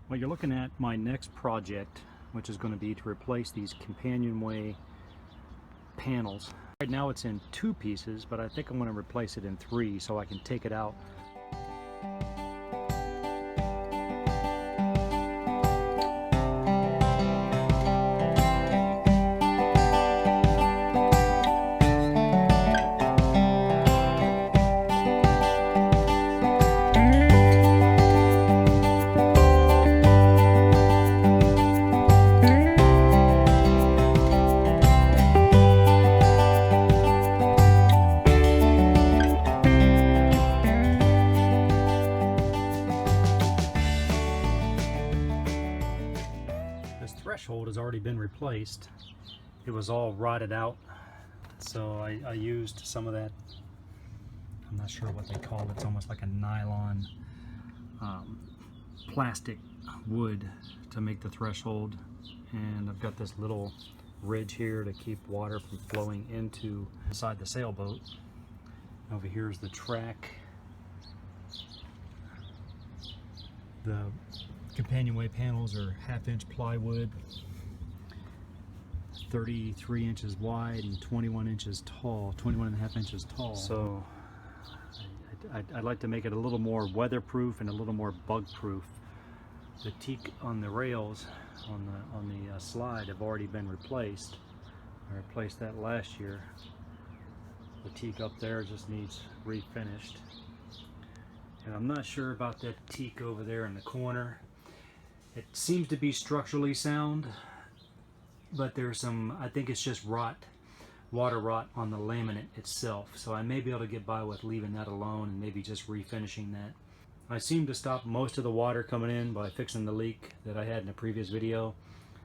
Well, you're looking at my next project, which is going to be to replace these Companionway panels. Right now it's in 2 pieces, but I think I'm going to replace it in 3 so I can take it out. Threshold has already been replaced. It was all rotted out, so I used some of that, I'm not sure what they call it, it's almost like a nylon plastic wood to make the threshold. And I've got this little ridge here to keep water from flowing into inside the sailboat. Over here is the track. The Companionway panels are 1/2-inch plywood, 33 inches wide and 21 inches tall, 21.5 inches tall. So I'd like to make it a little more weatherproof and a little more bug-proof. The teak on the rails on the slide have already been replaced. I replaced that last year. The teak up there just needs refinished. And I'm not sure about that teak over there in the corner. It seems to be structurally sound, but there's some, I think it's just rot, water rot on the laminate itself. So I may be able to get by with leaving that alone and maybe just refinishing that. I seem to stop most of the water coming in by fixing the leak that I had in the previous video.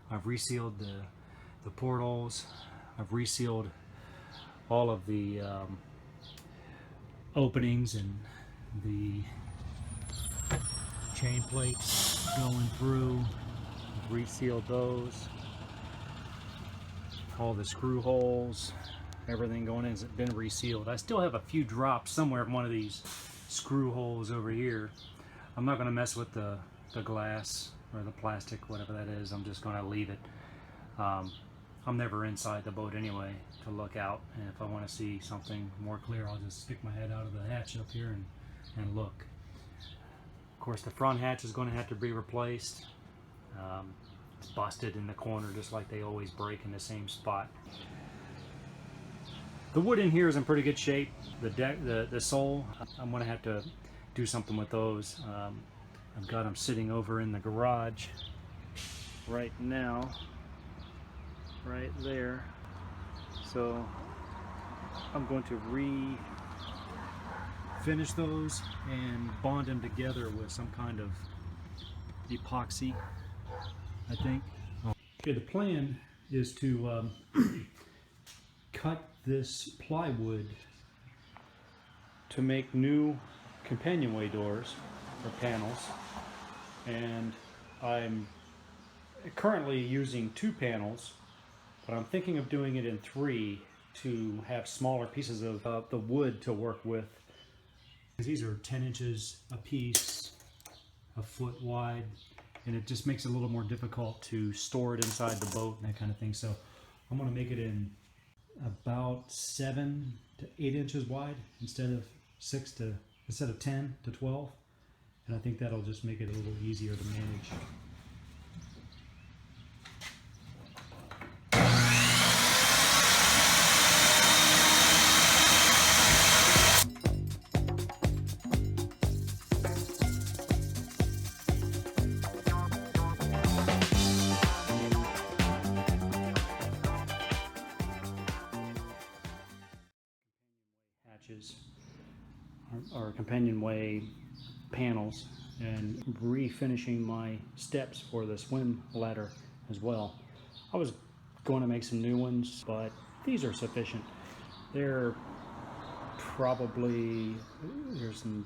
I've resealed the portholes. I've resealed all of the openings and the chain plates going through. I've resealed those. All the screw holes, everything going in has been resealed. I still have a few drops somewhere in one of these screw holes over here. I'm not going to mess with the glass or the plastic, whatever that is. I'm just going to leave it. I'm never inside the boat anyway to look out, and if I want to see something more clear, I'll just stick my head out of the hatch up here and look. Of course, the front hatch is going to have to be replaced. It's busted in the corner just like they always break in the same spot. The wood in here is in pretty good shape. The deck, the sole, I'm going to have to do something with those. I've got them sitting over in the garage right now, right there. So I'm going to refinish those and bond them together with some kind of epoxy, I think. Okay, the plan is to cut this plywood to make new Companionway doors or panels, and I'm currently using 2 panels, but I'm thinking of doing it in 3 to have smaller pieces of the wood to work with. These are 10 inches a piece, a foot wide, and it just makes it a little more difficult to store it inside the boat and that kind of thing. So I'm going to make it in about 7 to 8 inches wide instead of 10 to 12, and I think that'll just make it a little easier to manage. Our Companionway panels, and refinishing my steps for the swim ladder as well. I was going to make some new ones, but these are sufficient. They're probably, there's some,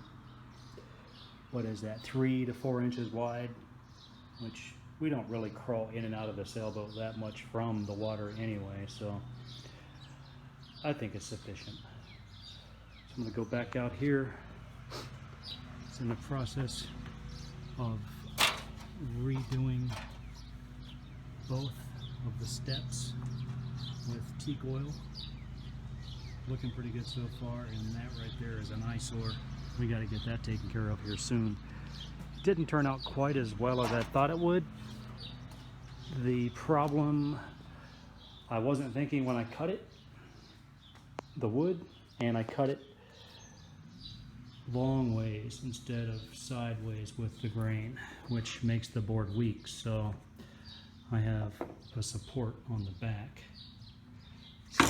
what is that, 3 to 4 inches wide, which we don't really crawl in and out of the sailboat that much from the water anyway, so I think it's sufficient. I'm going to go back out here. It's in the process of redoing both of the steps with teak oil. Looking pretty good so far, and that right there is an eyesore. We got to get that taken care of here soon. Didn't turn out quite as well as I thought it would. The problem, I wasn't thinking when I cut it, the wood, and I cut it long ways instead of sideways with the grain, which makes the board weak. So I have a support on the back. So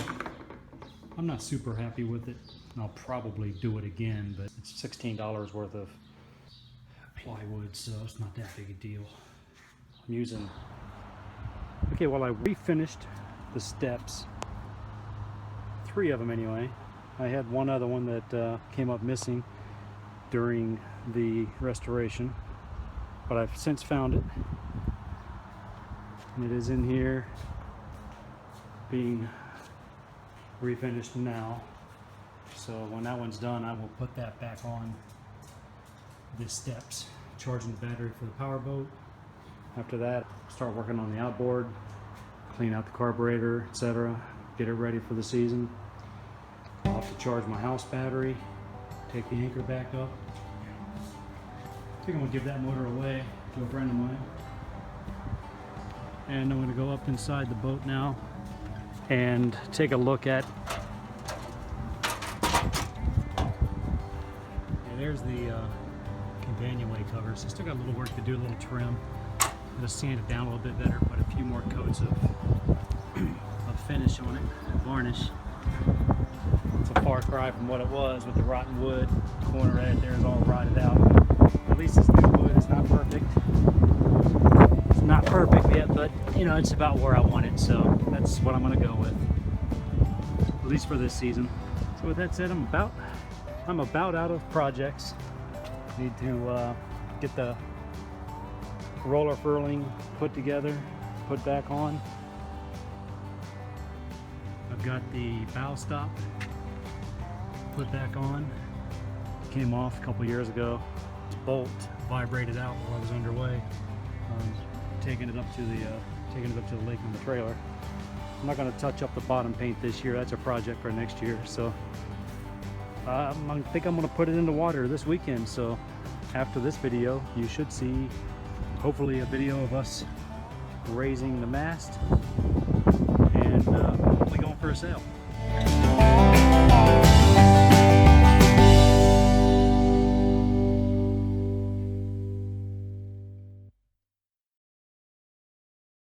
I'm not super happy with it. I'll probably do it again, but it's $16 worth of plywood, so it's not that big a deal. I'm using... Okay, well, I refinished the steps. 3 of them anyway. I had one other one that came up missing during the restoration, but I've since found it. And it is in here being refinished now. So when that one's done, I will put that back on the steps, charging the battery for the powerboat. After that, start working on the outboard, clean out the carburetor, etc. Get it ready for the season. I'll have to charge my house battery, take the anchor back up. I think I'm gonna give that motor away to a friend of mine. And I'm gonna go up inside the boat now and take a look at... There's the Companionway covers. I still got a little work to do, a little trim. Just sand it down a little bit better, put a few more coats of finish on it, and varnish. It's a far cry from what it was with the rotten wood. The corner right there is all rotted out. At least this new wood is not perfect. It's not perfect yet, but you know, it's about where I want it, so that's what I'm gonna go with. At least for this season. So with that said, I'm about out of projects. Need to get the roller furling put together, put back on. I've got the bow stop put back on. Came off a couple years ago. This bolt vibrated out while I was underway. Taking it up to the lake on the trailer. I'm not going to touch up the bottom paint this year. That's a project for next year. So I think I'm going to put it in the water this weekend. So after this video, you should see hopefully a video of us raising the mast and hopefully going for a sail.